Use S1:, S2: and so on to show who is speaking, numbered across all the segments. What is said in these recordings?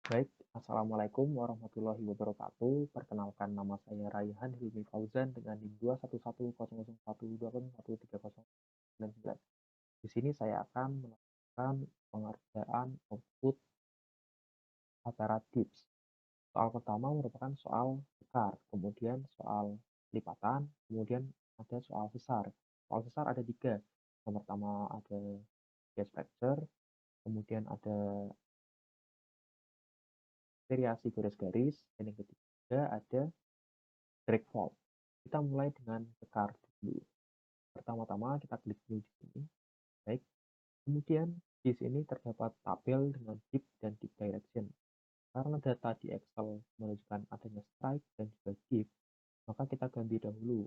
S1: Baik, Assalamualaikum warahmatullahi wabarakatuh. Perkenalkan nama saya Raihan Hilmi Fauzan dengan NIM 2110012013099. Di sini saya akan melakukan pengerjaan output acara tips. Soal pertama merupakan soal besar, kemudian soal lipatan, kemudian ada soal sesar. Soal sesar ada tiga. Yang pertama ada gas fracture, kemudian ada variasi garis-garis, dan yang ketiga ada drag fault. Kita mulai dengan cekar dulu. Pertama-tama kita klik dulu di sini. Baik. Kemudian di sini terdapat tabel dengan deep dan deep direction. Karena data di Excel menunjukkan adanya strike dan juga deep, maka kita ganti dahulu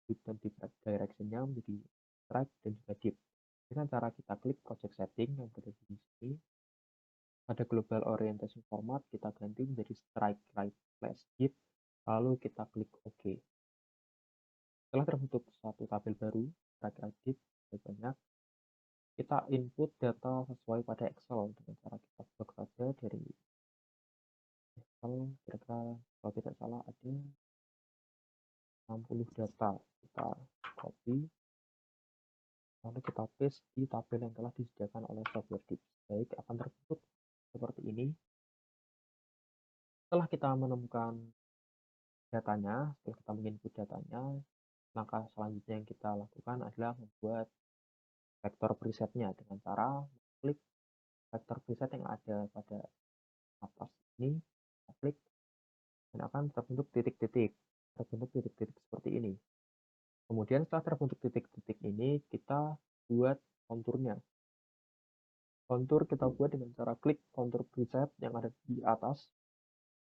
S1: deep dan deep direction-nya menjadi strike dan juga deep. Dengan cara kita klik project setting yang berada di sini, pada global orientation format kita ganti menjadi strike right slash deep, lalu kita klik OK. Setelah terbentuk suatu tabel baru, strike right deep, banyak, kita input data sesuai pada Excel dengan cara kita blok saja dari Excel. Kira-kira kalau tidak salah ada 60 data, kita copy lalu kita paste di tabel yang telah disediakan oleh software Tips. Baik, akan terbentuk seperti ini. Setelah kita menemukan datanya, setelah kita menginput datanya, langkah selanjutnya yang kita lakukan adalah membuat vektor presetnya dengan cara klik vektor preset yang ada pada atas ini, kita klik dan akan terbentuk titik-titik. Terbentuk titik-titik seperti ini. Kemudian setelah terbentuk titik-titik ini, kita buat konturnya. Kontur kita buat dengan cara klik kontur preset yang ada di atas.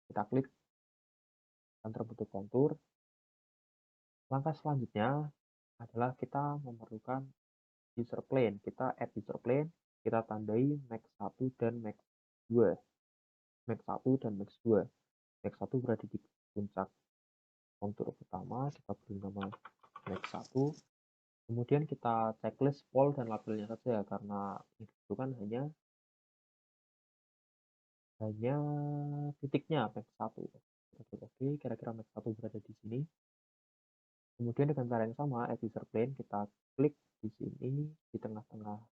S1: Kita klik, akan terbentuk kontur. Langkah selanjutnya adalah kita memerlukan user plane. Kita add user plane, kita tandai max 1 dan max 2. Max 1 dan max 2. Max 1 berada di puncak kontur pertama, kita beri nama max 1. Kemudian kita checklist pol dan labelnya saja karena itu kan hanya titiknya max 1. Kita klik OK, kira-kira max 1 berada di sini. Kemudian dengan cara yang sama, add user plane, kita klik di sini di tengah-tengah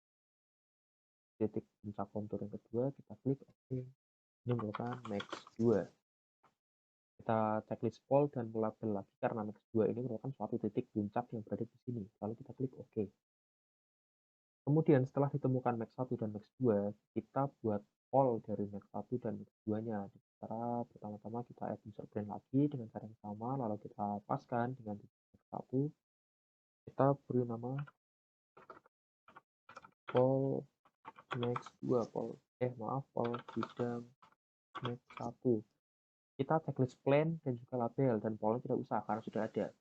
S1: titik puncak kontur yang kedua, kita klik OK. Ini merupakan max 2. Kita checklist pol dan label lagi karena max 2 ini merupakan suatu titik puncak yang berada di sini. Lalu kita klik OK. Kemudian setelah ditemukan max 1 dan max 2, kita buat pol dari max 1 dan max 2-nya. Cara pertama-tama kita add user plane lagi dengan cara yang sama, lalu kita paskan dengan titik max 1. Kita beri nama pol max 2, pol bidang max 1. Kita checklist plane dan juga label, dan polnya tidak usah karena sudah ada.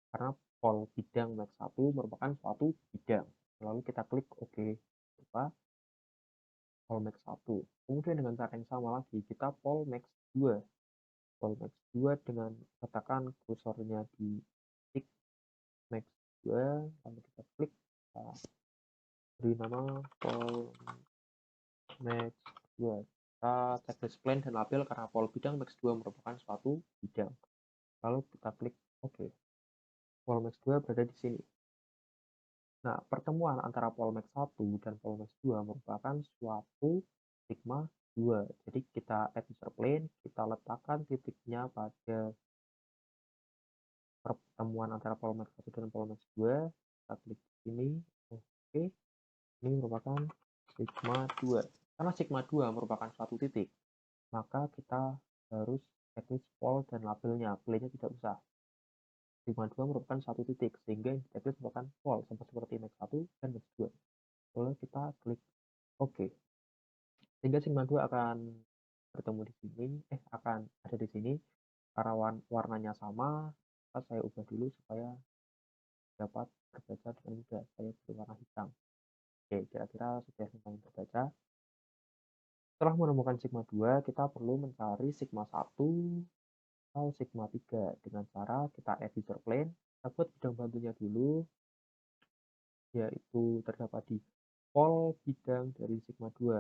S1: Karena pol bidang max 1 merupakan suatu bidang. Lalu kita klik OK. Pol max 1. Kemudian dengan cara yang sama lagi, kita pol max 2. Pol max 2 dengan letakkan kursornya di titik max 2, lalu kita klik, kita beri nama pol max 2. Kita checklist plane dan label karena pol bidang max 2 merupakan suatu bidang. Lalu kita klik OK. Pol max 2 berada di sini. Nah, pertemuan antara pol max 1 dan pol max 2 merupakan suatu sigma 2. Jadi kita add user plane, kita letakkan titiknya pada pertemuan antara pol max 1 dan pol max 2. Kita klik sini. Oke. Ini merupakan sigma 2. Karena sigma 2 merupakan suatu titik, maka kita harus checklist pol dan labelnya. Plane-nya tidak usah. Sigma 2 merupakan satu titik, sehingga yang checklist merupakan pol, sama seperti max 1 dan max 2. Lalu kita klik OK. Sehingga sigma 2 akan bertemu di sini, akan ada di sini. Karena warnanya sama, saya ubah dulu supaya dapat terbaca dengan mudah. Saya berwarna hitam. Oke, kira-kira sudah lumayan terbaca. Setelah menemukan sigma 2, kita perlu mencari sigma 1 atau sigma 3 dengan cara kita add user plane. Kita buat bidang bantunya dulu, yaitu terdapat di pol bidang dari sigma 2.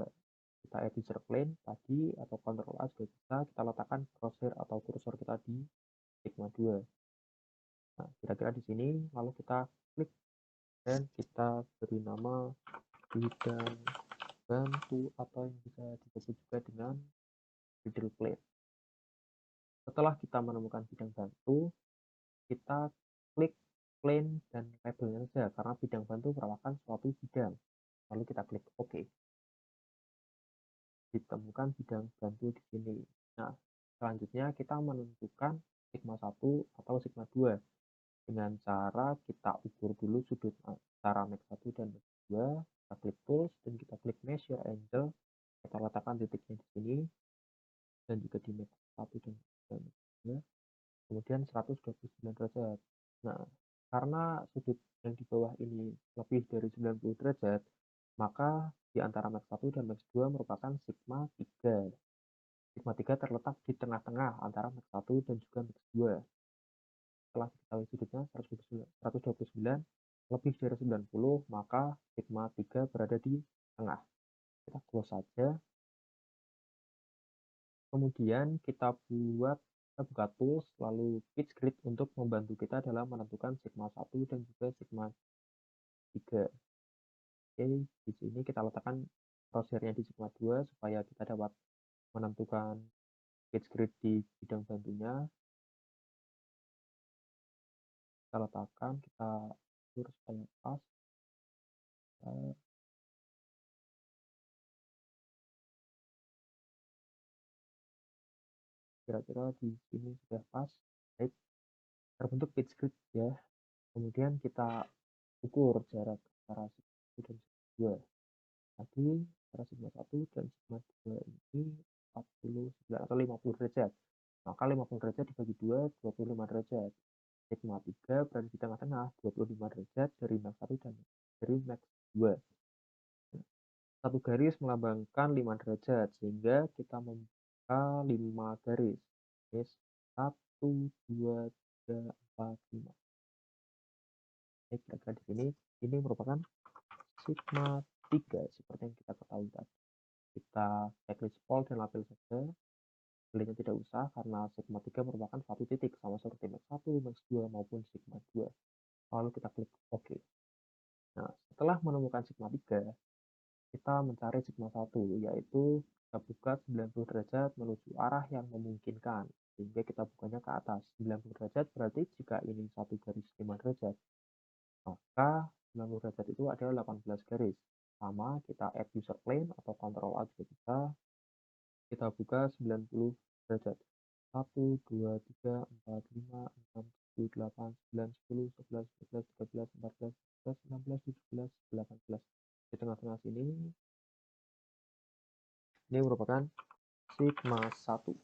S1: kita add user plane tadi atau Ctrl A juga bisa, kita letakkan crosshair atau kursor kita di Sigma 2. Nah, kira-kira di sini lalu kita klik dan kita beri nama bidang bantu atau yang bisa disebut juga dengan middle plane. Setelah kita menemukan bidang bantu, kita klik plane dan labelnya saja karena bidang bantu merupakan suatu bidang. Lalu kita klik OK. Ditemukan bidang bantu di sini. Nah, selanjutnya kita menentukan sigma 1 atau sigma 2 dengan cara kita ukur dulu sudut antara max 1 dan max 2, kita klik tools dan kita klik measure angle, kita letakkan titiknya di sini dan juga di max 1 dan max 2, kemudian 129 derajat. Nah, karena sudut yang di bawah ini lebih dari 90 derajat, maka di antara max 1 dan max 2 merupakan sigma 3. Sigma 3 terletak di tengah-tengah antara max 1 dan juga max 2. Setelah diketahui sudutnya 129 lebih dari 90, maka sigma 3 berada di tengah. Kita close saja. Kemudian kita buka tools, lalu pitch grid untuk membantu kita dalam menentukan sigma 1 dan juga sigma 3. Oke, di sini kita letakkan crosshair-nya di sigma 2 supaya kita dapat menentukan pitch grid di bidang bantunya. Kita letakkan, kita atur supaya pas. Kira-kira di sini sudah pas. Baik, terbentuk pitch grid ya. Kemudian kita ukur jarak antara sigma 1 dan sigma 2. Tadi antara sigma 1 dan sigma 2 ini 49 atau 50 derajat. Maka 50 derajat dibagi 2, 25 derajat. Sigma 3 berada di tengah-tengah, 25 derajat dari max 1 dan dari max 2. Satu garis melambangkan 5 derajat, sehingga kita membuka 5 garis. Garis 1, 2, 3, 4, 5. Oke, kira-kira di sini, ini merupakan sigma 3, seperti yang kita ketahui tadi. Kita checklist all dan label saja. Pilihnya tidak usah, karena sigma 3 merupakan satu titik, sama seperti max 1, max 2, maupun sigma 2. Lalu kita klik OK. Nah, setelah menemukan sigma 3, kita mencari sigma 1, yaitu kita buka 90 derajat menuju arah yang memungkinkan, sehingga kita bukanya ke atas. 90 derajat berarti jika ini satu garis 5 derajat, maka 90 derajat itu adalah 18 garis. Sama, kita add user plane atau Ctrl A juga bisa. Kita buka 90 derajat. 1, 2, 3, 4, 5, 6, 7, 8, 9, 10, 11, 12, 13, 14, 15, 16, 17, 18. Di tengah-tengah sini, ini merupakan sigma 1.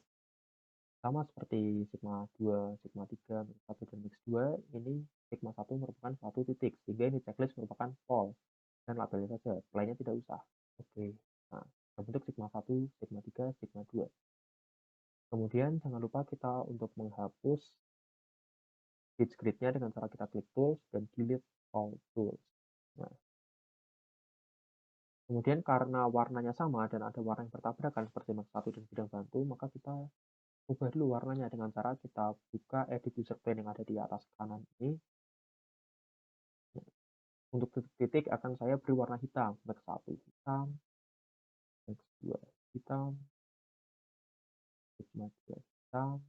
S1: Sama seperti sigma 2, sigma 3, max 1, dan max 2, ini sigma 1 merupakan satu titik, sehingga ini checklist merupakan false. Dan labelnya saja, lainnya tidak usah. Oke, nah, terbentuk sigma 1, sigma 3, sigma 2. Kemudian jangan lupa kita untuk menghapus pitch grid-nya dengan cara kita klik tools dan delete all tools. Nah, kemudian karena warnanya sama dan ada warna yang bertabrakan seperti max 1 dan bidang bantu, maka kita ubah dulu warnanya dengan cara kita buka edit user plane yang ada di atas kanan ini. Untuk titik-titik akan saya beri warna hitam, max 1 hitam, max 2 hitam, sigma 2 hitam,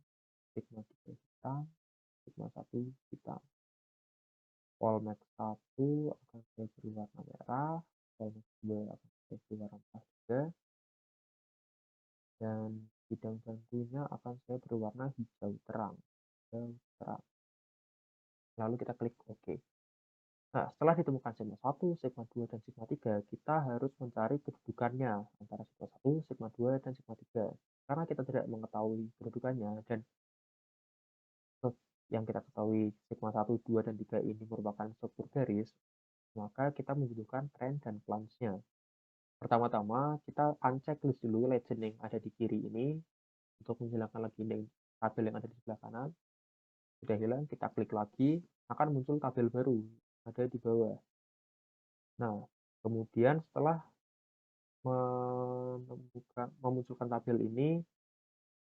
S1: sigma 3 hitam, sigma 1 hitam. All max 1 akan saya beri warna merah, all max 2 akan saya beri warna merah juga, dan bidang bantunya akan saya beri warna hijau terang. Hijau terang. Lalu kita klik OK. Nah, setelah ditemukan sigma 1, sigma 2, dan sigma 3, kita harus mencari kedudukannya antara sigma 1, sigma 2, dan sigma 3. Karena kita tidak mengetahui kedudukannya, dan yang kita ketahui sigma 1, 2, dan 3 ini merupakan struktur garis, maka kita membutuhkan trend dan plunge-nya. Pertama-tama, kita uncheck list dulu legend yang ada di kiri ini, untuk menghilangkan lagi tabel yang ada di sebelah kanan. Sudah hilang, kita klik lagi, akan muncul tabel baru ada di bawah. Nah, kemudian setelah memunculkan tabel ini,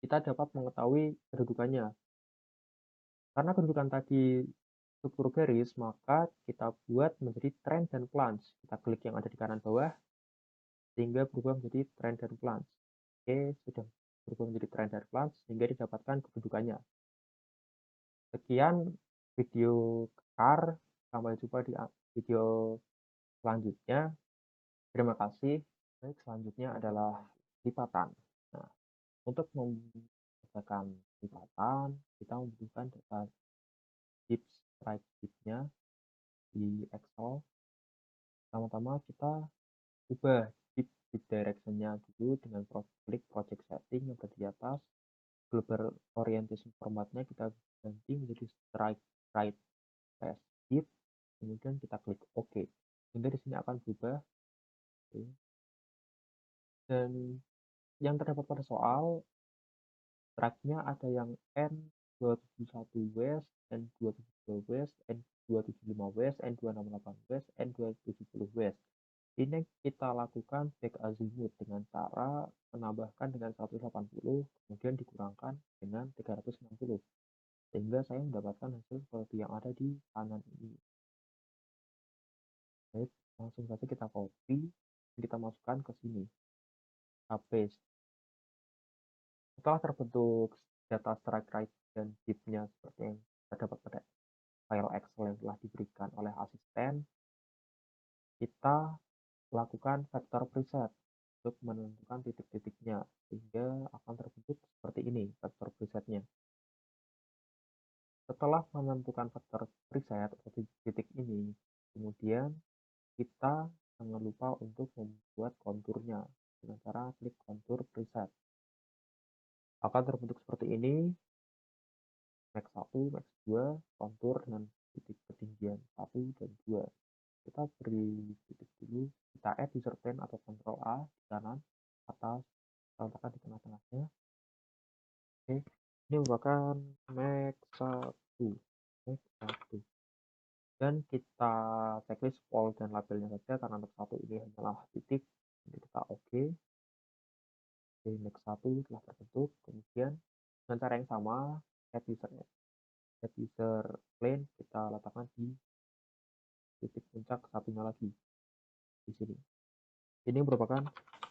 S1: kita dapat mengetahui kedudukannya. Karena kedudukan tadi struktur garis, maka kita buat menjadi trend dan plunge. Kita klik yang ada di kanan bawah, sehingga berubah menjadi trend dan plunge. Oke, sudah berubah menjadi trend dan plunge, sehingga didapatkan kedudukannya. Sekian video CAR, sampai jumpa di video selanjutnya. Terima kasih. Baik, selanjutnya adalah lipatan. Nah, untuk membuatkan lipatan, kita membutuhkan data dips, strike dipsnya di Excel. Pertama-tama kita ubah dip direction-nya dulu dengan klik project setting yang ada di atas. Global orientation formatnya kita ganti menjadi strike right space dip, kemudian kita klik OK. Sehingga di sini akan berubah. Oke. Dan yang terdapat pada soal, strike-nya ada yang N271 West, N272 West, N275 West, N268 West, N270 West. Ini kita lakukan back azimuth dengan cara menambahkan dengan 180, kemudian dikurangkan dengan 360. Sehingga saya mendapatkan hasil seperti yang ada di kanan ini. Baik, langsung saja kita copy, kita masukkan ke sini. Kita paste. Setelah terbentuk data strike right dan dip-nya seperti yang terdapat pada file Excel yang telah diberikan oleh asisten, kita lakukan vector preset untuk menentukan titik-titiknya, sehingga akan terbentuk seperti ini vector presetnya. Setelah menentukan vector preset atau titik ini, kemudian kita jangan lupa untuk membuat konturnya dengan cara klik kontur preset. Akan terbentuk seperti ini, max 1, max 2, kontur dengan titik ketinggian 1 dan 2. Kita beri titik dulu, kita add user plane atau Ctrl A di kanan, atas, kita letakkan di tengah-tengahnya. Oke, ini merupakan max 1. Max 1. Dan kita checklist pol dan labelnya saja karena max 1 ini hanyalah titik. Jadi kita OK. Oke, max 1 telah terbentuk. Kemudian dengan cara yang sama, add user plane kita letakkan di titik puncak satunya lagi di sini. Ini merupakan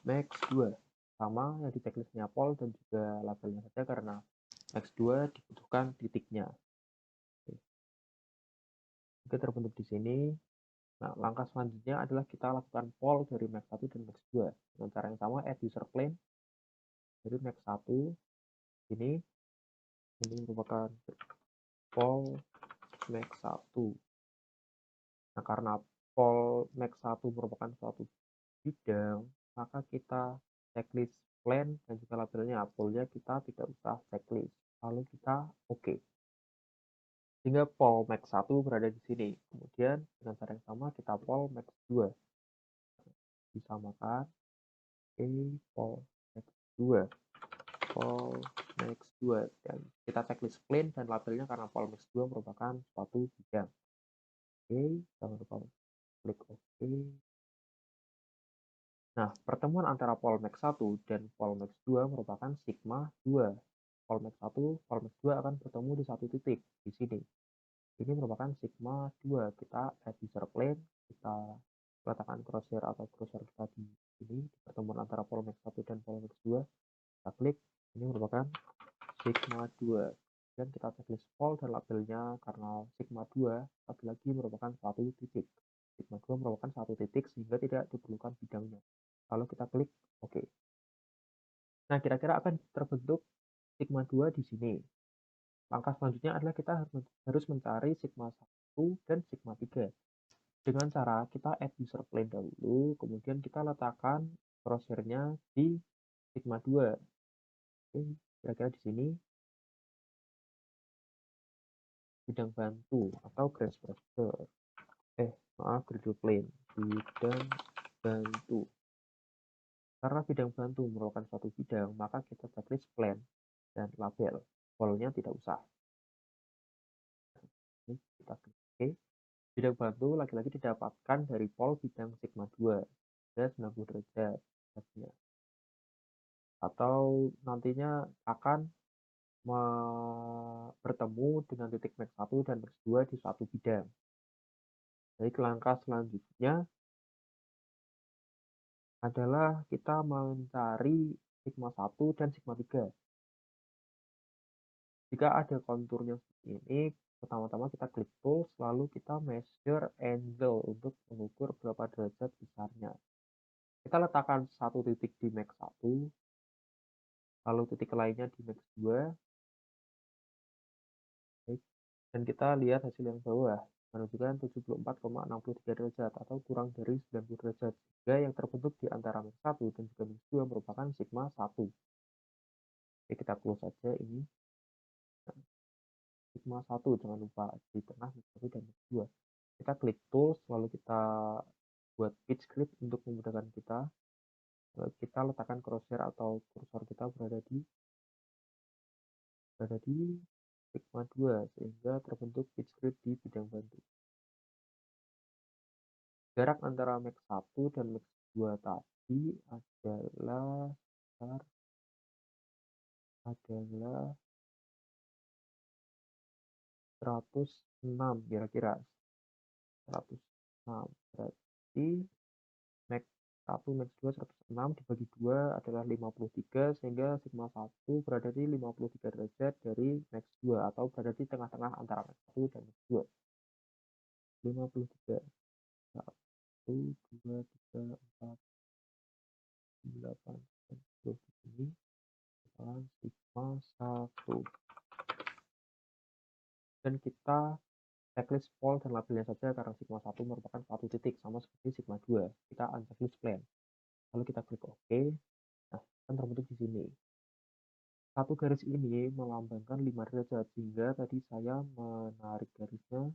S1: max 2, sama yang di checklistnya pol dan juga labelnya saja karena max 2 dibutuhkan titiknya. Oke. Itu terbentuk di sini. Nah, langkah selanjutnya adalah kita lakukan pol dari max 1 dan max 2 dengan cara yang sama, add user plane dari max 1 ini merupakan pol max 1. Nah, karena pol max 1 merupakan suatu bidang, maka kita checklist plan dan juga labelnya. Polnya kita tidak usah checklist, lalu kita OK. Sehingga pol max 1 berada di sini. Kemudian dengan cara yang sama kita pol max 2. Disamakan. Oke, pol max 2. Pol max 2. Dan kita checklist plan dan labelnya karena pol max 2 merupakan suatu bidang. Oke, jangan lupa klik OK. Nah, pertemuan antara pol max 1 dan pol max 2 merupakan sigma 2. Pol max 1, pol max 2 akan bertemu di satu titik, di sini. Ini merupakan sigma 2. Kita add user plane, kita letakkan crosshair atau cursor kita di sini, di pertemuan antara pol max 1 dan pol max 2. Kita klik, ini merupakan sigma 2. Dan kita checklist pol dan labelnya karena sigma 2 lagi-lagi merupakan satu titik. Sigma 2 merupakan satu titik sehingga tidak diperlukan bidangnya. Lalu kita klik OK. Nah, kira-kira akan terbentuk sigma 2 di sini. Langkah selanjutnya adalah kita harus mencari sigma 1 dan sigma 3. Dengan cara kita add user plane dahulu, kemudian kita letakkan crosshair-nya di sigma 2. Oke, kira-kira di sini. Bidang bantu atau grass pressure. Maaf, griddle plane. Bidang bantu. Karena bidang bantu merupakan suatu bidang, maka kita checklist plan dan label. Polnya tidak usah. Ini kita klik OK. Bidang bantu lagi-lagi didapatkan dari pol bidang sigma 2 dan 90 derajat. derajatnya. Atau nantinya akan bertemu dengan titik max 1 dan max 2 di satu bidang. Jadi langkah selanjutnya adalah kita mencari sigma 1 dan sigma 3. Jika ada konturnya seperti ini, pertama-tama kita klik tools, lalu kita measure angle untuk mengukur berapa derajat besarnya. Kita letakkan satu titik di max 1, lalu titik lainnya di max 2, dan kita lihat hasil yang bawah, menunjukkan 74,63 derajat atau kurang dari 90 derajat. Sehingga yang terbentuk di antara max 1 dan juga max 2 merupakan sigma 1. Oke, kita close saja ini. Sigma 1, jangan lupa di tengah max 1 dan max 2. Kita klik tools, lalu kita buat pitch script untuk memudahkan kita. Lalu kita letakkan crosshair atau kursor kita berada di sigma 2 sehingga terbentuk pitch script di bidang bantu. Jarak antara max 1 dan max 2 tadi adalah 106 kira-kira. 106 berarti max 1 max 2 106 dibagi 2 adalah 53 sehingga sigma 1 berada di 53 derajat dari max 2 atau berada di tengah-tengah antara max 1 dan max 2. 53 1 2 3 4 8 10 ini adalah sigma 1. Dan kita checklist pol dan labelnya saja karena sigma 1 merupakan satu titik sama seperti sigma 2. Kita unchecklist plan. Lalu kita klik OK. Nah, kan terbentuk di sini. Satu garis ini melambangkan 5 derajat, sehingga tadi saya menarik garisnya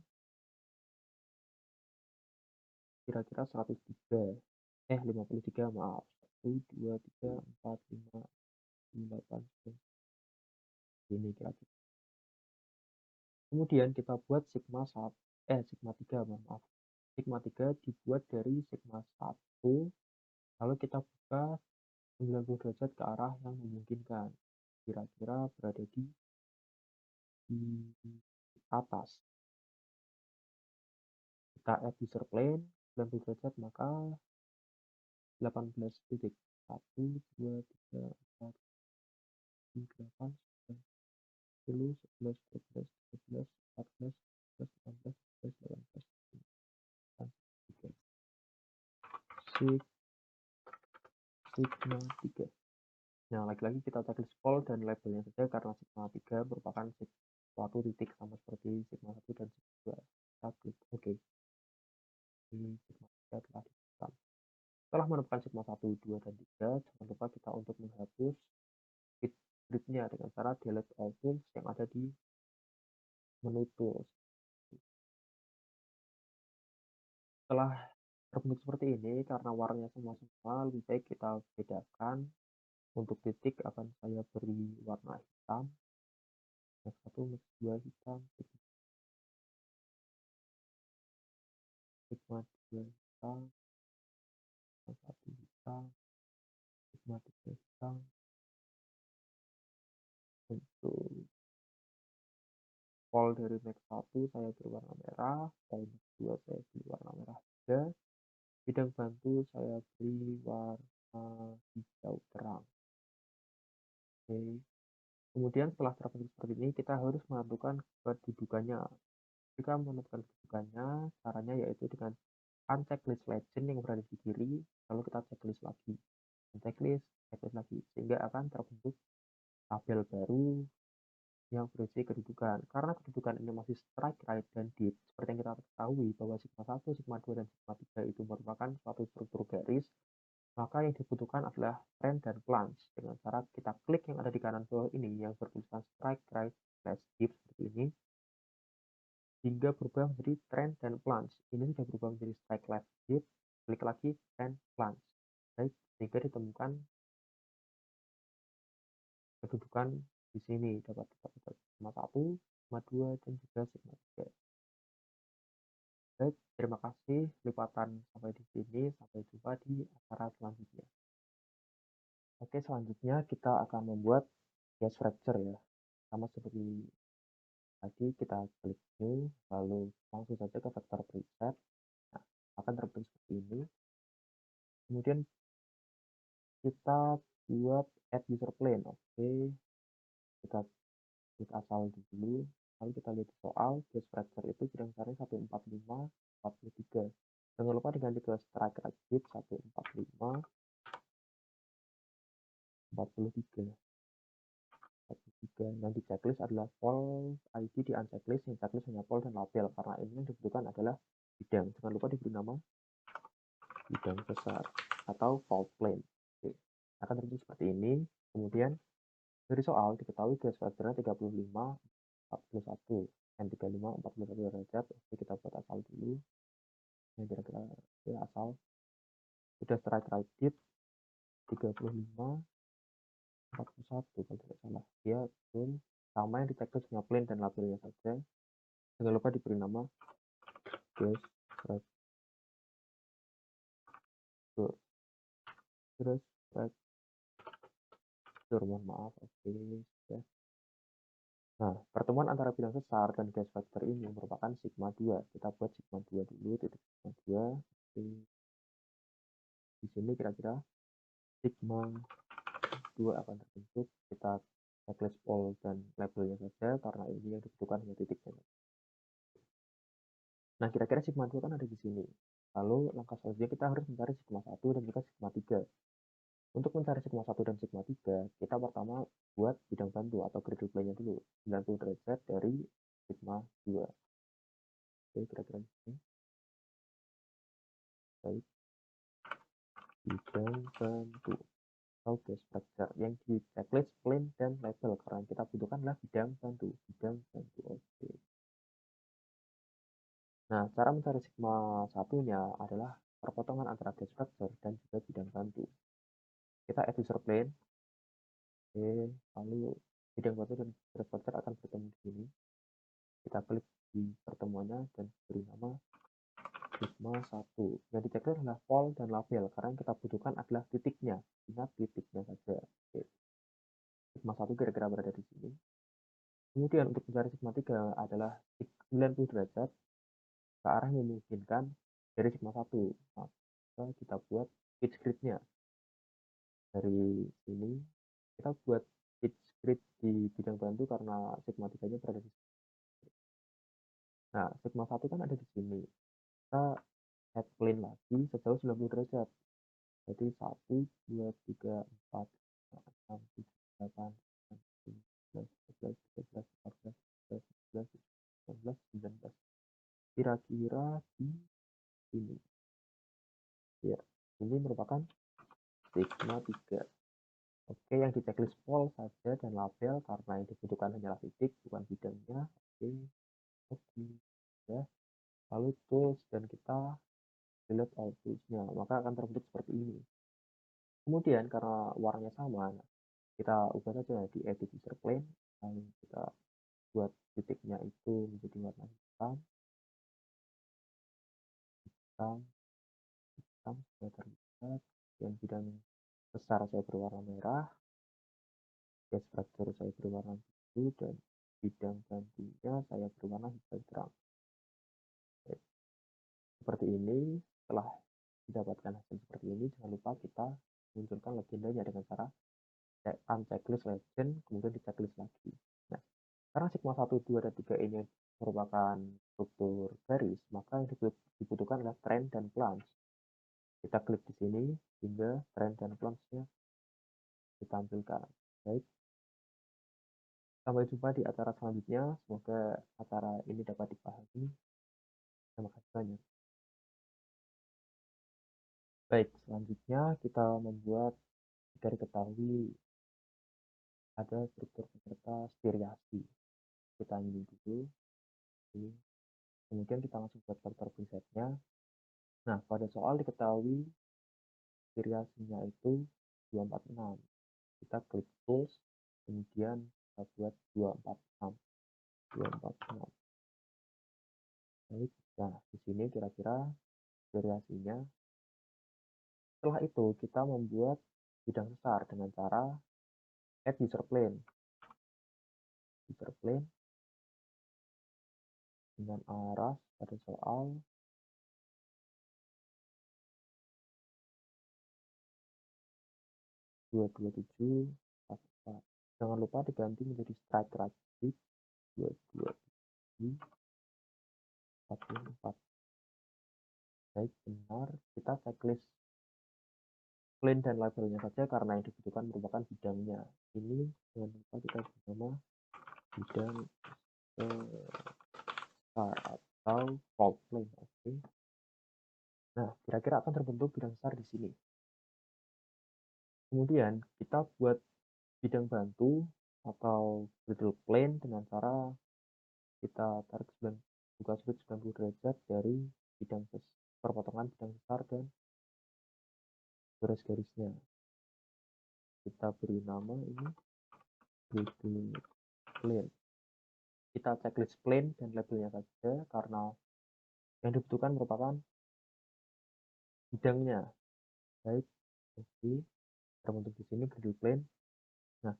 S1: kira-kira 103. 53, maaf. 1, 2, 3, 4, 5, 8, 9. Ini kira-kira. Kemudian kita buat sigma 3, maaf. Sigma 3 dibuat dari sigma 1, lalu kita buka 90 derajat ke arah yang memungkinkan. Kira-kira berada di atas. Kita add user plane 90 derajat, maka 18 titik. 1, 2, 3, 4, 5, 8, 9, 10, 11, 12, 13, 14, 15, 16, 17, 18, 19, 3. Sigma 3. Nah, lagi-lagi kita checklist pol dan labelnya saja karena sigma 3 merupakan suatu titik sama seperti sigma 1 dan sigma 2. Kita klik OK. Ini sigma 3 telah ditemukan. Setelah menemukan sigma 1, 2, dan 3, jangan lupa kita untuk menghapus script-nya dengan cara delete all tools yang ada di menu tools. Setelah terbentuk seperti ini, karena warnanya semua lebih baik kita bedakan. Untuk titik akan saya beri warna hitam. Max 1, max 2 hitam, sigma 2 hitam, sigma 1 hitam, sigma 3 hitam. Untuk pol dari max 1 saya beri warna merah, pol max 2 saya beri warna merah juga. Bidang bantu saya beri warna hijau terang. Oke. Kemudian setelah terbentuk seperti ini, kita harus menentukan kedudukannya. Jika menentukan kedudukannya, caranya yaitu dengan unchecklist legend yang berada di kiri, lalu kita checklist lagi. Checklist lagi, sehingga akan terbentuk tabel baru yang berisi kedudukan. Karena kedudukan ini masih strike, right, dan deep, seperti yang kita ketahui bahwa sigma 1, sigma 2, dan sigma 3 itu merupakan suatu struktur garis, maka yang dibutuhkan adalah trend dan plunge. Dengan cara kita klik yang ada di kanan bawah ini yang bertuliskan strike, right, slash deep seperti ini, hingga berubah menjadi trend dan plunge. Ini sudah berubah menjadi strike, left, deep, klik lagi, trend, plunge. Baik, sehingga ditemukan kedudukan di sini dapat sigma 1, sigma 2, dan juga sigma 3. Baik, terima kasih lipatan sampai di sini. Sampai jumpa di acara selanjutnya. Oke, selanjutnya kita akan membuat case fracture ya. Sama seperti tadi kita klik new, lalu langsung saja ke vektor preset. Nah, akan terbentuk seperti ini. Kemudian kita buat add user plane. Oke, kita klik asal dulu. Lalu kita lihat soal case fracture itu bidang besarnya 145, 43. Jangan lupa diganti ke strike right bit 145, 43. Yang di checklist adalah poll ID di unchecklist, yang checklist hanya poll dan label, karena ini yang dibutuhkan adalah bidang. Jangan lupa diberi nama bidang besar atau fault plane. Oke. Akan terbentuk seperti ini. Kemudian dari soal diketahui garis factornya 35, 41, dan 35, 41 derajat. Oke, kita buat asal dulu. Yang kira-kira ya, asal sudah strike right dip 35, 41 kalau tidak salah. Ya, betul. Sama yang di checklist hanya plane dan labelnya saja. Jangan lupa diberi nama gas fracture. Terus fracture, mohon maaf. Oke, sudah. Nah, pertemuan antara bidang sesar dan gas factor ini merupakan sigma 2. Kita buat sigma 2 dulu, titik sigma 2. Oke. Di sini kira-kira sigma 2 akan terbentuk. Kita checklist all dan labelnya saja, karena ini yang dibutuhkan hanya titiknya. Nah, kira-kira sigma 2 kan ada di sini. Lalu langkah selanjutnya kita harus mencari sigma 1 dan juga sigma 3. Untuk mencari sigma 1 dan sigma 3, kita pertama buat bidang bantu atau gradle plane-nya dulu. 90 derajat dari sigma 2. Oke, kira-kira di sini. Baik. Bidang bantu atau gas fracture yang di checklist plane dan label, karena yang kita butuhkan adalah bidang bantu. Oke. Nah, cara mencari sigma satunya adalah perpotongan antara gas fracture dan juga bidang bantu. Kita add user plane. Oke, lalu bidang bantu dan gas fracture akan bertemu di sini. Kita klik di pertemuannya dan beri nama sigma 1. Yang di checklist adalah pol dan label, karena yang kita butuhkan adalah titiknya. Ingat titiknya saja. Oke. Sigma 1 kira-kira berada di sini. Kemudian untuk mencari sigma 3 adalah 90 derajat ke arah yang memungkinkan dari sigma 1. Maka kita buat pitch grid-nya. Dari sini kita buat pitch grid di bidang bantu karena sigma 3-nya berada di sini. Nah, sigma 1 kan ada di sini. Kita add plane lagi sejauh 90 derajat. Jadi 1, 2, 3, 4, 5, 6, 7, 8, 9, 10, 11, 12, 13, 14, 15, 16, 19. Kira-kira di sini. Ya, ini merupakan sigma 3. Oke, yang di checklist pol saja dan label karena yang dibutuhkan hanyalah titik, bukan bidangnya. Oke. Ya. Lalu tools dan kita delete all tools-nya, maka akan terbentuk seperti ini. Kemudian karena warnanya sama, kita ubah saja di edit user plane, lalu kita buat titiknya itu menjadi warna hitam, hitam, hitam sudah terlihat. Dan bidang besar saya berwarna merah, gas fracture saya berwarna biru, dan bidang bantunya saya berwarna hijau terang. Seperti ini. Setelah didapatkan hasil seperti ini, jangan lupa kita munculkan legendanya dengan cara unchecklist legend, kemudian di checklist lagi. Nah, karena sigma 1, 2, dan 3 ini merupakan struktur garis, maka yang dibutuhkan adalah trend dan plunge. Kita klik di sini hingga trend dan plunge-nya ditampilkan. Baik, sampai jumpa di acara selanjutnya. Semoga acara ini dapat dipahami. Terima kasih banyak. Baik, selanjutnya kita membuat, jika diketahui ada struktur peserta spiriasi. Kita ini dulu. Kemudian kita langsung buat vektor presetnya. Nah, pada soal diketahui variasinya itu 246. Kita klik tools, kemudian kita buat 246. 246. Baik, nah di sini kira-kira variasinya. Setelah itu kita membuat bidang sesar dengan cara add user plane. User plane dengan arah pada soal 22744. Jangan lupa diganti menjadi strike grafik 22744. Baik, benar. Kita checklist plane dan labelnya saja karena yang dibutuhkan merupakan bidangnya. Ini jangan lupa kita beri nama bidang sesar atau fault plane. Oke. Nah, kira-kira akan terbentuk bidang sesar di sini. Kemudian kita buat bidang bantu atau griddle plane dengan cara kita tarik buka sudut 90 derajat dari bidang perpotongan bidang sesar dan garis-garisnya. Kita beri nama ini griddle plane. Kita checklist plane dan labelnya saja karena yang dibutuhkan merupakan bidangnya. Baik, oke, terbentuk di sini griddle plane. Nah,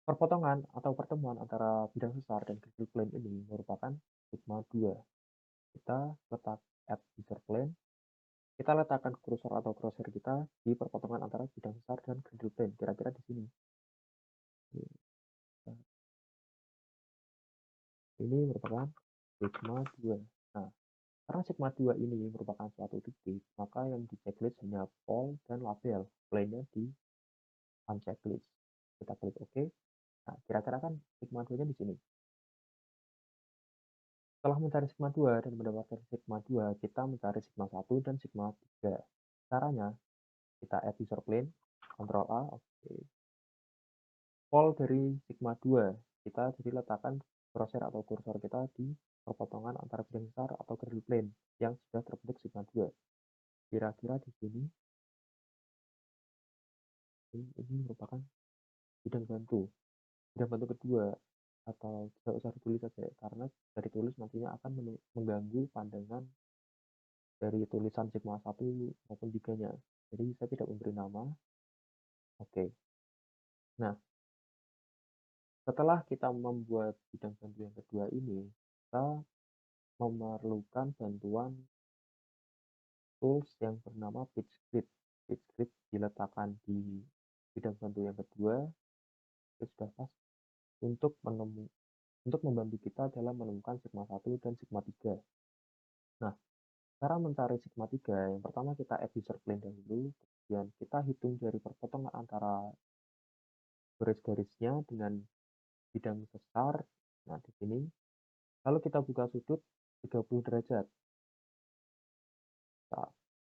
S1: perpotongan atau pertemuan antara bidang sesar dan griddle plane ini merupakan sigma 2. Kita letak add user plane. Kita letakkan cursor atau crosshair kita di perpotongan antara bidang sesar dan griddle plane. Kira-kira di sini. Ini merupakan sigma 2. Nah, karena sigma 2 ini merupakan suatu titik, maka yang di checklist hanya pol dan label. Plane-nya di unchecklist. Kita klik OK. Nah, kira-kira kan sigma 2-nya di sini. Setelah mencari sigma 2 dan mendapatkan sigma 2, kita mencari sigma 1 dan sigma 3. Caranya, kita add user plane, Ctrl A, oke. Pol dari sigma 2, kita jadi letakkan crosshair atau kursor kita di perpotongan antara bidang sesar atau griddle plane yang sudah terbentuk sigma 2. Kira-kira di sini, ini merupakan bidang bantu. Bidang bantu kedua, atau tidak usah ditulis saja, karena dari tulis nantinya akan mengganggu pandangan dari tulisan sigma 1 maupun 3-nya. Jadi saya tidak memberi nama. Oke. Nah, setelah kita membuat bidang bantu yang kedua ini, kita memerlukan bantuan tools yang bernama PitchGrid. PitchGrid diletakkan di bidang bantu yang kedua, itu sudah pas untuk membantu kita dalam menemukan sigma 1 dan sigma 3. Nah, cara mencari sigma 3, yang pertama kita add user plane dahulu, kemudian kita hitung dari perpotongan antara garis-garisnya dengan bidang sesar. Nah, di sini lalu kita buka sudut 30 derajat. Nah,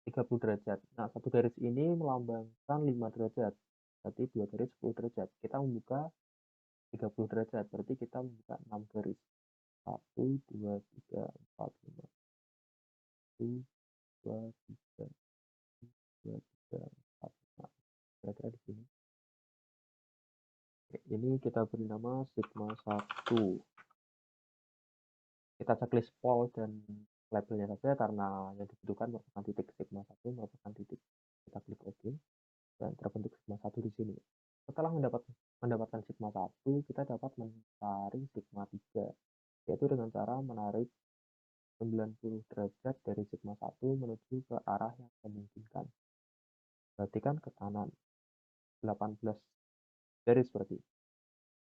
S1: 30 derajat. Nah, satu garis ini melambangkan 5 derajat. Berarti 2 garis 10 derajat. Kita membuka 30 derajat, berarti kita membuka 6 garis. 1, 2, 3, 4, 5. 1, 2, 3, 2, 3, 4, 5. Kira-kira di sini. Oke, ini kita beri nama sigma 1. Kita checklist pol dan labelnya saja karena yang dibutuhkan merupakan titik sigma 1 merupakan titik. Kita klik OK dan terbentuk sigma 1 di sini. Setelah mendapatkan sigma 1, kita dapat mencari sigma 3, yaitu dengan cara menarik 90 derajat dari sigma 1 menuju ke arah yang memungkinkan. Berarti kan ke kanan 18 garis seperti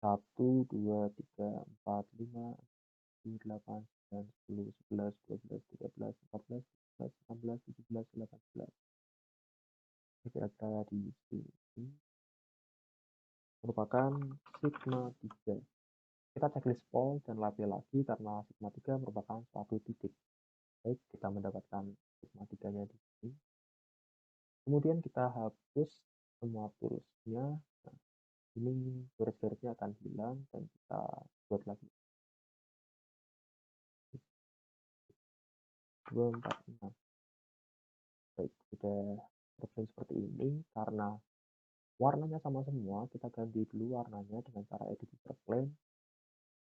S1: 1, 2, 3, 4, 5, 8, 9, 10, 11, 12, 13, 14, 15, 16, 17, 18. Kira-kira di sini merupakan sigma 3. Kita checklist pol dan label lagi karena sigma 3 merupakan suatu titik. Baik, kita mendapatkan sigma 3-nya di sini. Kemudian kita hapus semua toolsnya. Nah, ini garis-garisnya akan hilang dan kita buat lagi 2, 4, 6. Baik, sudah terbentuk seperti ini. Karena warnanya sama semua, kita ganti dulu warnanya dengan cara edit user plane.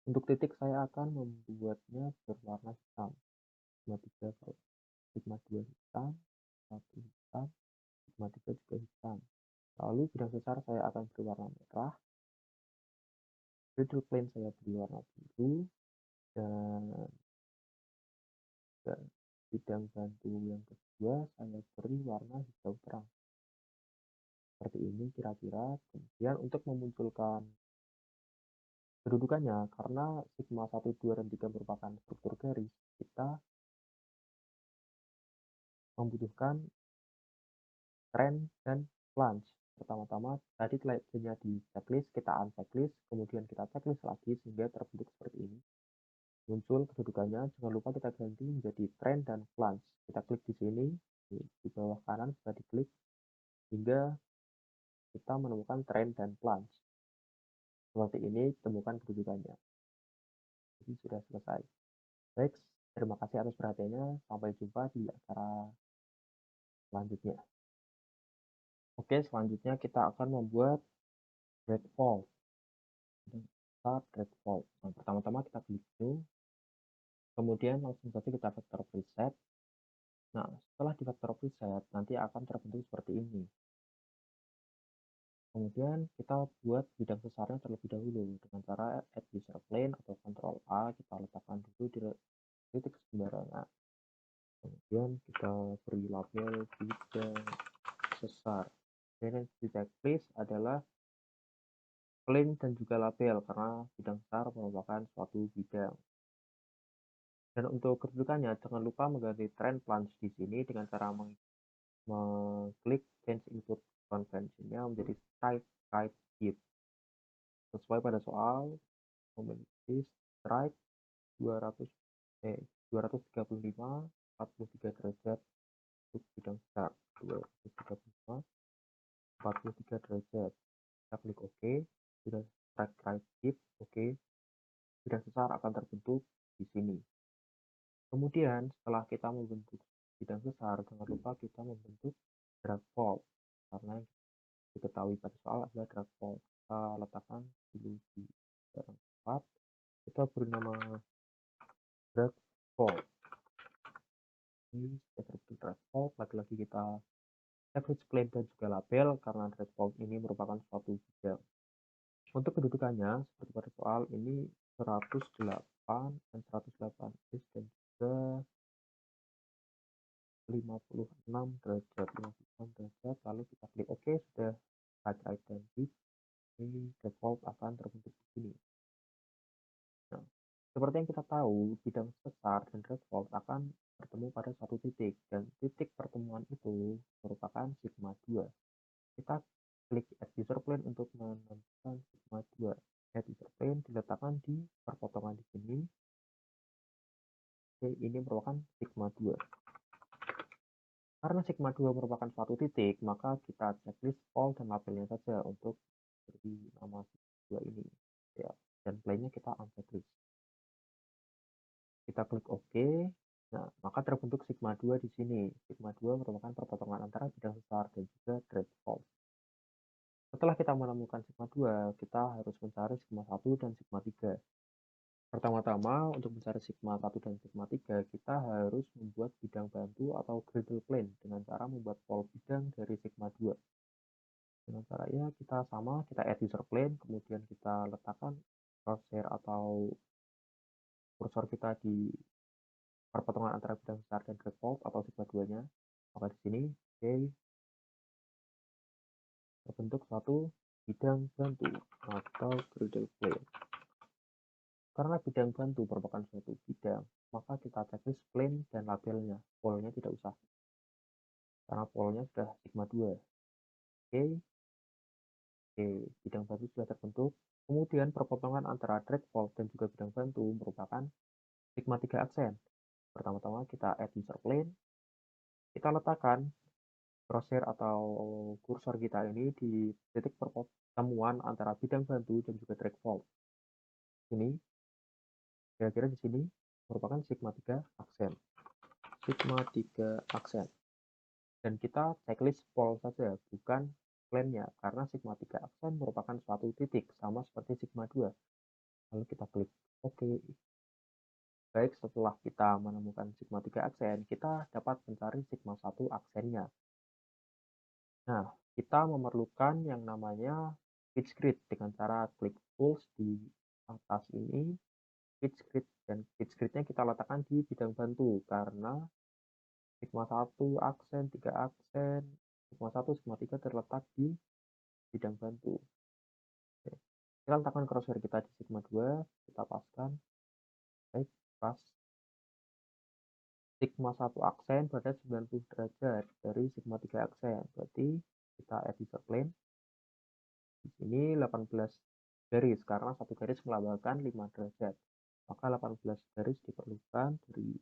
S1: Untuk titik saya akan membuatnya berwarna hitam. Sigma 3 kalau sigma 2 hitam, 1 hitam, sigma 3 juga hitam. Lalu bidang sesar saya akan beri warna merah, middle plane saya beri warna biru, dan bidang bantu yang kedua saya beri warna hijau terang. Seperti ini kira-kira. Kemudian untuk memunculkan kedudukannya, karena sigma 1, 2, dan 3 merupakan struktur garis, kita membutuhkan trend dan plunge. Pertama-tama tadi telatnya di checklist, kita unchecklist, kemudian kita checklist lagi sehingga terbentuk seperti ini. Muncul kedudukannya, jangan lupa kita ganti menjadi trend dan plunge. Kita klik di sini, di bawah kanan bisa diklik hingga kita menemukan trend dan plunge. Seperti ini temukan kedudukannya. Jadi sudah selesai. Baik, terima kasih atas perhatiannya. Sampai jumpa di acara selanjutnya. Oke, selanjutnya kita akan membuat breakpoint. Start breakpoint. Nah, pertama-tama kita klik new, kemudian langsung saja kita vector preset. Nah, setelah di vector preset, nanti akan terbentuk seperti ini. Kemudian kita buat bidang sesarnya terlebih dahulu dengan cara add user plane atau Ctrl A, kita letakkan dulu di titik sembarangan. Kemudian kita beri label bidang sesar. Dan di checklist adalah plane dan juga label karena bidang sesar merupakan suatu bidang. Dan untuk kedudukannya jangan lupa mengganti trend plunge di sini dengan cara mengklik change input convention-nya menjadi strike right hit. Sesuai pada soal memiliki strike 235 43 derajat untuk bidang sesar. 235 43 derajat. Kita klik OK, sudah strike right hit, OK. Bidang sesar akan terbentuk di sini. Kemudian setelah kita membentuk bidang sesar, jangan lupa kita membentuk drag fault, karena yang diketahui pada soal adalah drag fault. Kita letakkan dulu di barang tempat, kita beri nama drag fault. Ini sudah terbentuk drag fault. Lagi-lagi kita checklist plane dan juga label karena drag fault ini merupakan suatu bidang. Untuk kedudukannya seperti pada soal ini 108 dan 108 is dan juga 56 derajat, lalu kita klik OK, sudah right dan hit. Ini default akan terbentuk di sini. Nah, seperti yang kita tahu, bidang sesar dan default akan bertemu pada satu titik, dan titik pertemuan itu merupakan sigma 2. Kita klik add user plane untuk menentukan sigma 2. Add user plane diletakkan di perpotongan di sini. Oke, ini merupakan sigma 2. Karena sigma 2 merupakan suatu titik, maka kita checklist all dan labelnya saja untuk beri nama sigma 2 ini. Ya, dan plane-nya kita unchecklist. Kita klik OK. Nah, maka terbentuk sigma 2 di sini. Sigma 2 merupakan perpotongan antara bidang sesar dan juga drag fault. Setelah kita menemukan sigma 2, kita harus mencari sigma 1 dan sigma 3. Pertama-tama, untuk mencari sigma 1 dan sigma 3, kita harus membuat bidang bantu atau griddle plane dengan cara membuat pol bidang dari sigma 2. Dengan caranya kita add user plane, kemudian kita letakkan crosshair atau kursor kita di perpotongan antara bidang besar dan drag fault atau sigma 2-nya. Maka di sini, terbentuk suatu bidang bantu atau griddle plane. Karena bidang bantu merupakan suatu bidang, maka kita checklist plane dan labelnya. Polnya tidak usah, karena polnya sudah sigma 2. Oke, bidang bantu sudah terbentuk. Kemudian perpotongan antara drag fault dan juga bidang bantu merupakan sigma 3 aksen. Pertama-tama kita add user plane, kita letakkan crosshair atau kursor kita ini di titik pertemuan antara bidang bantu dan juga drag fault. Ini kira-kira di sini merupakan sigma 3 aksen. Sigma 3 aksen. Dan kita checklist pol saja, bukan plane-nya, karena sigma 3 aksen merupakan suatu titik, sama seperti sigma 2. Lalu kita klik OK. Baik, setelah kita menemukan sigma 3 aksen, kita dapat mencari sigma 1 aksennya. Nah, kita memerlukan yang namanya pitch grid dengan cara klik tools di atas ini, pitch grid, dan pitch grid-nya kita letakkan di bidang bantu karena sigma 1 aksen, 3 aksen, sigma 1, sigma 3 terletak di bidang bantu. Oke. Kita letakkan crosshair kita di sigma 2, kita paskan, baik, pas. Sigma 1 aksen berada 90 derajat dari sigma 3 aksen, berarti kita add user plane. Di sini 18 garis, karena satu garis melambangkan 5 derajat. Maka 18 garis diperlukan dari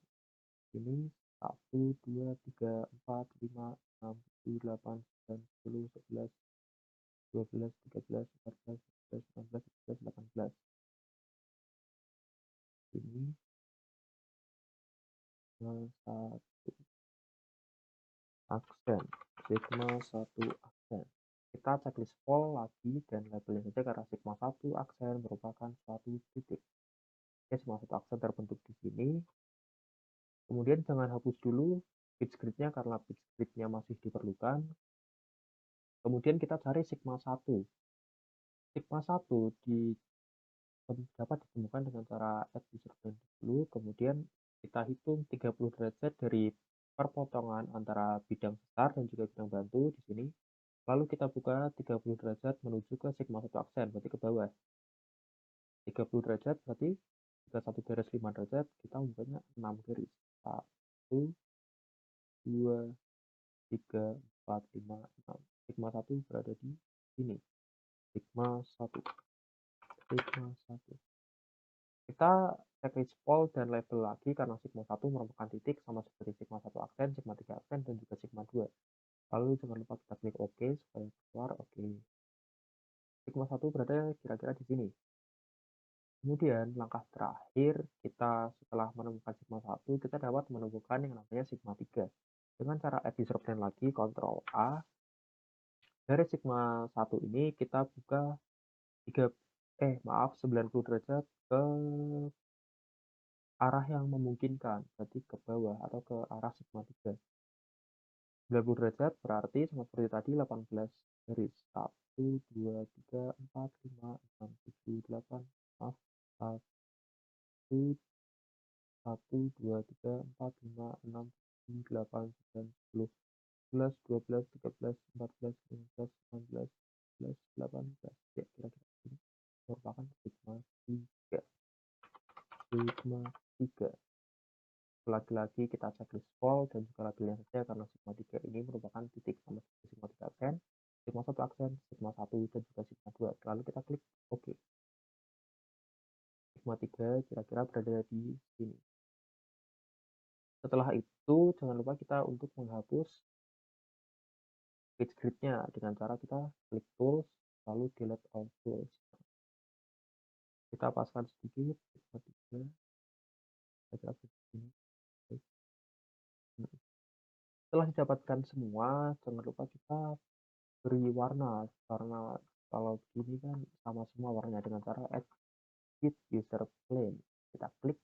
S1: ini 1, 2, 3, 4, 5, 6, 7, 8, 9, 10, 11, 12, 13, 14, 15, 16, 17, 18. Ini satu aksen, sigma 1 aksen. Kita checklist all lagi dan labelnya saja karena sigma 1 aksen merupakan suatu titik. Oke, sigma 1 aksen terbentuk di sini. Kemudian jangan hapus dulu pitch grid-nya karena pitch grid-nya masih diperlukan. Kemudian kita cari sigma 1. Sigma 1 dapat ditemukan dengan cara add user plane dulu, kemudian kita hitung 30 derajat dari perpotongan antara bidang besar dan juga bidang bantu di sini. Lalu kita buka 30 derajat menuju ke sigma 1 aksen, berarti ke bawah. 30 derajat berarti jika satu garis 5 derajat, kita membukanya 6 garis. 1, 2, 3, 4, 5, 6. Sigma 1 berada di sini. Sigma 1. Sigma 1. Kita checklist all dan label lagi karena sigma 1 merupakan titik sama seperti sigma 1 aksen, sigma 3 aksen, dan juga sigma 2. Lalu jangan lupa kita klik OK supaya keluar OK. Sigma 1 berada kira-kira di sini. Kemudian langkah terakhir kita setelah menemukan sigma 1, kita dapat menemukan yang namanya sigma 3. Dengan cara add user plane lagi, Ctrl A. Dari sigma 1 ini kita buka 90 derajat ke arah yang memungkinkan, berarti ke bawah atau ke arah sigma 3. 90 derajat berarti sama seperti tadi 18 garis. 1, 2, 3, 4, 5, 6, 7, 8, maaf, 1, 1, 2, 3, 4, 5, 6, 7, 8, 9, 10, 11, 12, 13, 14, 15, 16, 17, 18. Ya, kira-kira ini merupakan sigma 3. Sigma 3. Lagi-lagi kita checklist all dan juga labelnya saja karena sigma 3 ini merupakan titik sama seperti sigma 3 aksen, sigma 1 aksen, sigma 1, dan juga sigma 2. Lalu kita klik OK. Sigma 3 kira-kira berada di sini. Setelah itu, jangan lupa kita untuk menghapus pitch grid-nya dengan cara kita klik tools, lalu delete all tools. Kita paskan sedikit, sigma 3, kira-kira begini. Setelah didapatkan semua, jangan lupa kita beri warna, karena kalau begini kan sama semua warnanya dengan cara edit user plane. Kita klik,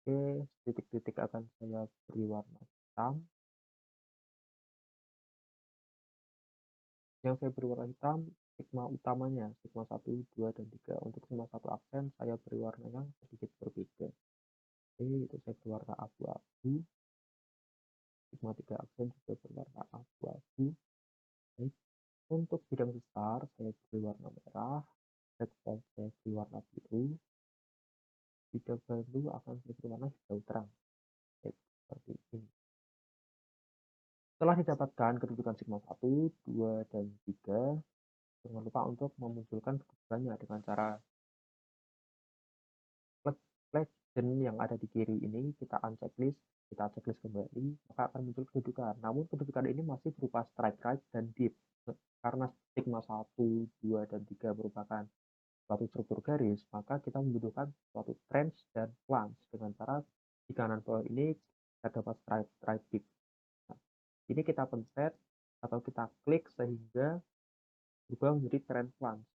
S1: oke, titik-titik akan saya beri warna hitam. Yang saya beri warna hitam sigma utamanya, sigma 1, 2, dan 3. Untuk sigma 1 aksen saya beri warna yang sedikit berbeda. Oke, itu saya beri warna abu-abu. Sigma 3 aksen juga berwarna abu-abu. Baik. Untuk bidang besar saya beri warna merah. Background saya beri warna biru. Bidang bantu akan saya beri warna hijau terang. Baik, seperti ini. Setelah didapatkan kedudukan sigma 1, 2, dan 3, jangan lupa untuk memunculkan kedudukannya dengan cara legend yang ada di kiri ini kita unchecklist, kita checklist kembali, maka akan muncul kedudukan. Namun kedudukan ini masih berupa strike right dan deep. Karena sigma 1, 2, dan 3 merupakan suatu struktur garis, maka kita membutuhkan suatu trench dan flange dengan cara di kanan bawah ini kita dapat strike right deep. Nah, ini kita pencet atau kita klik sehingga berubah menjadi trend flange.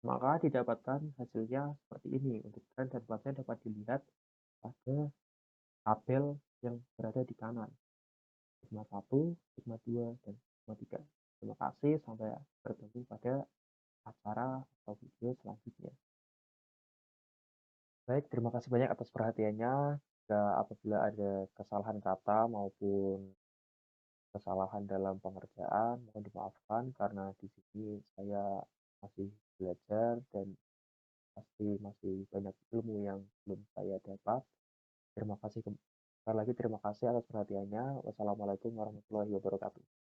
S1: Maka didapatkan hasilnya seperti ini. Untuk trend dan flange dapat dilihat pada tabel yang berada di kanan. Sigma 1, sigma 2, dan sigma 3. Terima kasih, sampai bertemu pada acara atau video selanjutnya. Baik, terima kasih banyak atas perhatiannya. Jika apabila ada kesalahan kata maupun kesalahan dalam pengerjaan, mohon dimaafkan karena di sini saya masih belajar dan pasti masih banyak ilmu yang belum saya dapat. Terima kasih sekali lagi, terima kasih atas perhatiannya. Wassalamualaikum warahmatullahi wabarakatuh.